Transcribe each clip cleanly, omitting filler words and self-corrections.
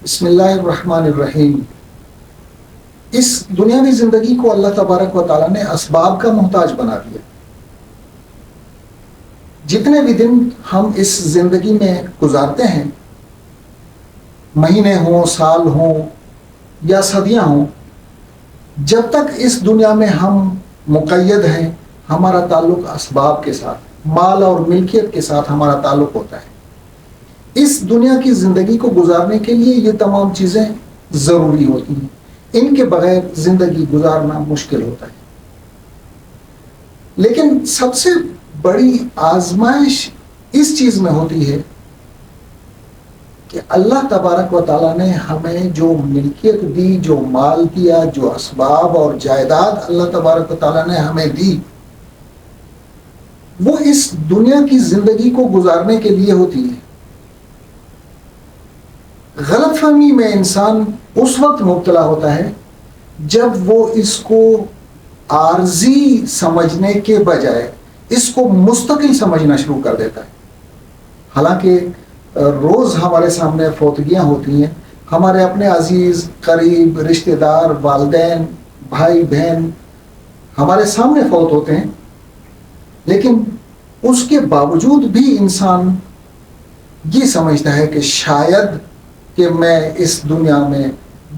بسم اللہ الرحمن الرحیم۔ اس دنیاوی زندگی کو اللہ تبارک و تعالیٰ نے اسباب کا محتاج بنا دیا۔ جتنے بھی دن ہم اس زندگی میں گزارتے ہیں، مہینے ہوں، سال ہوں یا صدیاں ہوں، جب تک اس دنیا میں ہم مقید ہیں، ہمارا تعلق اسباب کے ساتھ، مال اور ملکیت کے ساتھ ہمارا تعلق ہوتا ہے۔ اس دنیا کی زندگی کو گزارنے کے لیے یہ تمام چیزیں ضروری ہوتی ہیں، ان کے بغیر زندگی گزارنا مشکل ہوتا ہے۔ لیکن سب سے بڑی آزمائش اس چیز میں ہوتی ہے کہ اللہ تبارک و تعالیٰ نے ہمیں جو ملکیت دی، جو مال دیا، جو اسباب اور جائیداد اللہ تبارک و تعالیٰ نے ہمیں دی، وہ اس دنیا کی زندگی کو گزارنے کے لیے ہوتی ہے۔ غلط فہمی میں انسان اس وقت مبتلا ہوتا ہے جب وہ اس کو عارضی سمجھنے کے بجائے اس کو مستقل سمجھنا شروع کر دیتا ہے۔ حالانکہ روز ہمارے سامنے فوتگیاں ہوتی ہیں، ہمارے اپنے عزیز، قریب، رشتہ دار، والدین، بھائی بہن ہمارے سامنے فوت ہوتے ہیں، لیکن اس کے باوجود بھی انسان یہ سمجھتا ہے کہ شاید کہ میں اس دنیا میں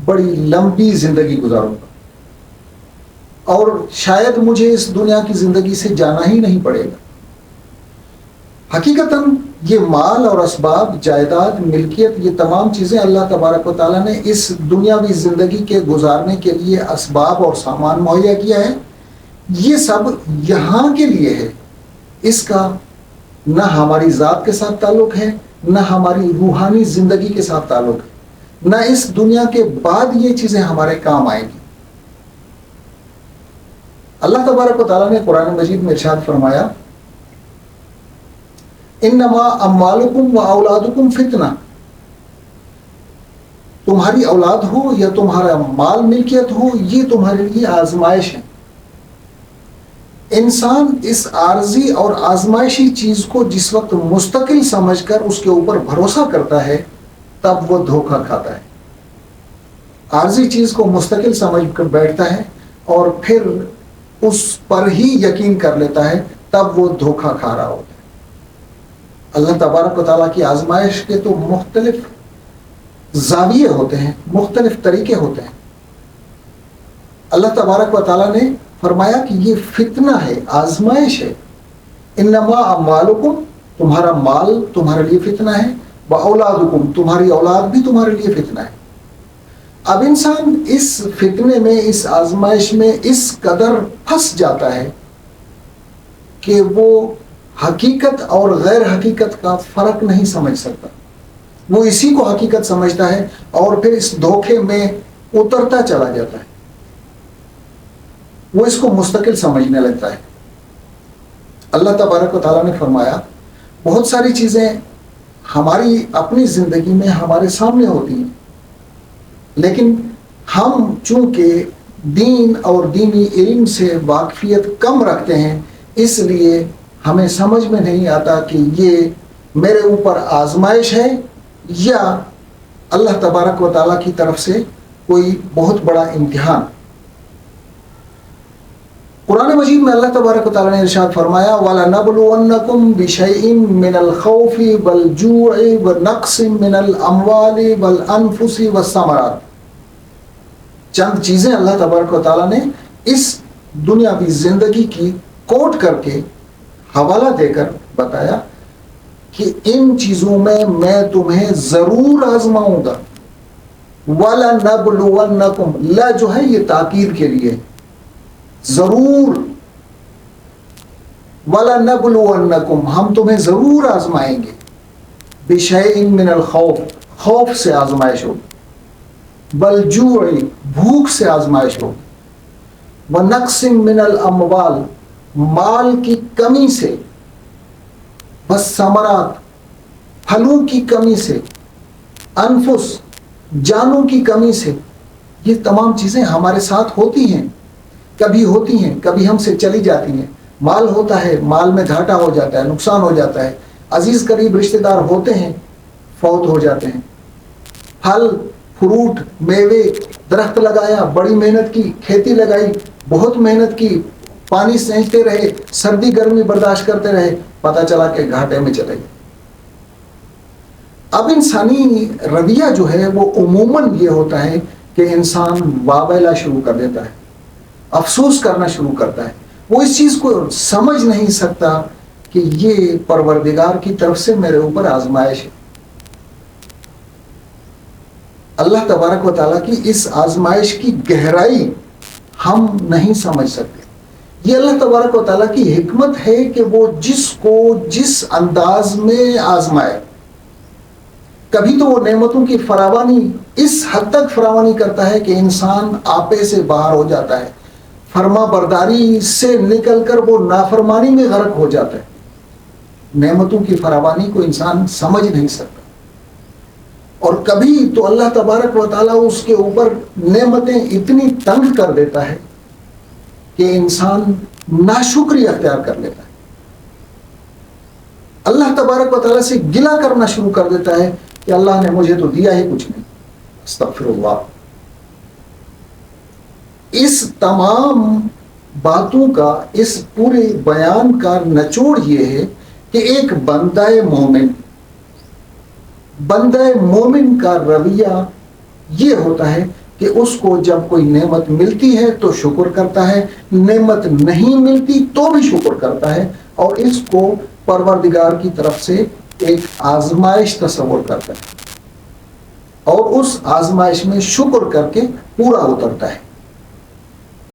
بڑی لمبی زندگی گزاروں گا اور شاید مجھے اس دنیا کی زندگی سے جانا ہی نہیں پڑے گا۔ حقیقتاً یہ مال اور اسباب، جائیداد، ملکیت، یہ تمام چیزیں اللہ تبارک و تعالیٰ نے اس دنیاوی زندگی کے گزارنے کے لیے اسباب اور سامان مہیا کیا ہے، یہ سب یہاں کے لیے ہے۔ اس کا نہ ہماری ذات کے ساتھ تعلق ہے، نہ ہماری روحانی زندگی کے ساتھ تعلق ہے، نہ اس دنیا کے بعد یہ چیزیں ہمارے کام آئیں گی۔ اللہ تبارک و تعالیٰ نے قرآن مجید میں ارشاد فرمایا، انما اموالکم و اولادکم فتنہ، تمہاری اولاد ہو یا تمہارا مال ملکیت ہو، یہ تمہارے لیے آزمائش ہے۔ انسان اس عارضی اور آزمائشی چیز کو جس وقت مستقل سمجھ کر اس کے اوپر بھروسہ کرتا ہے، تب وہ دھوکہ کھاتا ہے۔ عارضی چیز کو مستقل سمجھ کر بیٹھتا ہے اور پھر اس پر ہی یقین کر لیتا ہے، تب وہ دھوکہ کھا رہا ہوتا ہے۔ اللہ تبارک و تعالیٰ کی آزمائش کے تو مختلف زاویے ہوتے ہیں، مختلف طریقے ہوتے ہیں۔ اللہ تبارک و تعالیٰ نے فرمایا کہ یہ فتنہ ہے، آزمائش ہے۔ انما اموالکم، تمہارا مال تمہارے لیے فتنہ ہے، و اولادکم، تمہاری اولاد بھی تمہارے لیے فتنہ ہے۔ اب انسان اس فتنے میں، اس آزمائش میں اس قدر پھنس جاتا ہے کہ وہ حقیقت اور غیر حقیقت کا فرق نہیں سمجھ سکتا۔ وہ اسی کو حقیقت سمجھتا ہے اور پھر اس دھوکے میں اترتا چلا جاتا ہے، وہ اس کو مستقل سمجھنے لگتا ہے۔ اللہ تبارک و تعالیٰ نے فرمایا، بہت ساری چیزیں ہماری اپنی زندگی میں ہمارے سامنے ہوتی ہیں، لیکن ہم چونکہ دین اور دینی علم سے واقفیت کم رکھتے ہیں، اس لیے ہمیں سمجھ میں نہیں آتا کہ یہ میرے اوپر آزمائش ہے یا اللہ تبارک و تعالیٰ کی طرف سے کوئی بہت بڑا امتحان۔ قرآن مجید میں اللہ تبارک و تعالیٰ نے ارشاد فرمایا، وَلَنَبْلُوَنَّكُمْ بِشَيْءٍ مِّنَ الْخَوْفِ وَالْجُوعِ وَنَقْصٍ مِّنَ الْأَمْوَالِ وَالْأَنفُسِ وَالثَّمَرَاتِ۔ چند چیزیں اللہ تبارک و تعالیٰ نے اس دنیاوی زندگی کی کوٹ کر کے حوالہ دے کر بتایا کہ ان چیزوں میں تمہیں ضرور آزماؤں گا۔ وَلَنَبْلُوَنَّكُمْ، لا جو ہے یہ تاکید کے لیے، ضرور، وَلَنَبْلُوَنَّكُمْ، ہم تمہیں ضرور آزمائیں گے، بِشَيْءٍ مِّنَ الْخَوْفِ، خوف سے آزمائش ہوگی، وَالْجُوعِ، بھوک سے آزمائش ہوگی، وَنَقْصٍ مِّنَ الْأَمْوَالِ، مال کی کمی سے، وَالثَّمَرَاتِ، پھلوں کی کمی سے، انفس، جانوں کی کمی سے۔ یہ تمام چیزیں ہمارے ساتھ ہوتی ہیں، کبھی ہوتی ہیں، کبھی ہم سے چلی جاتی ہیں۔ مال ہوتا ہے، مال میں گھاٹا ہو جاتا ہے، نقصان ہو جاتا ہے، عزیز قریب رشتہ دار ہوتے ہیں، فوت ہو جاتے ہیں۔ پھل فروٹ میوے درخت لگایا, بڑی محنت کی, کھیتی لگائی, بہت محنت کی, پانی سینچتے رہے, سردی گرمی برداشت کرتے رہے, پتہ چلا کہ گھاٹے میں چلے گئے. اب انسانی رویہ جو ہے وہ عموماً یہ ہوتا ہے کہ انسان واویلا شروع کر دیتا ہے, افسوس کرنا شروع کرتا ہے. وہ اس چیز کو سمجھ نہیں سکتا کہ یہ پروردگار کی طرف سے میرے اوپر آزمائش ہے. اللہ تبارک و تعالیٰ کی اس آزمائش کی گہرائی ہم نہیں سمجھ سکتے. یہ اللہ تبارک و تعالیٰ کی حکمت ہے کہ وہ جس کو جس انداز میں آزمائے. کبھی تو وہ نعمتوں کی فراوانی اس حد تک فراوانی کرتا ہے کہ انسان آپے سے باہر ہو جاتا ہے, فرما برداری سے نکل کر وہ نافرمانی میں غرق ہو جاتا ہے. نعمتوں کی فراوانی کو انسان سمجھ نہیں سکتا. اور کبھی تو اللہ تبارک و تعالیٰ اس کے اوپر نعمتیں اتنی تنگ کر دیتا ہے کہ انسان ناشکری اختیار کر لیتا ہے, اللہ تبارک و تعالیٰ سے گلہ کرنا شروع کر دیتا ہے کہ اللہ نے مجھے تو دیا ہی کچھ نہیں. استغفر اللہ. اس تمام باتوں کا, اس پورے بیان کا نچوڑ یہ ہے کہ ایک بندہ مومن کا رویہ یہ ہوتا ہے کہ اس کو جب کوئی نعمت ملتی ہے تو شکر کرتا ہے, نعمت نہیں ملتی تو بھی شکر کرتا ہے, اور اس کو پروردگار کی طرف سے ایک آزمائش تصور کرتا ہے, اور اس آزمائش میں شکر کر کے پورا اترتا ہے.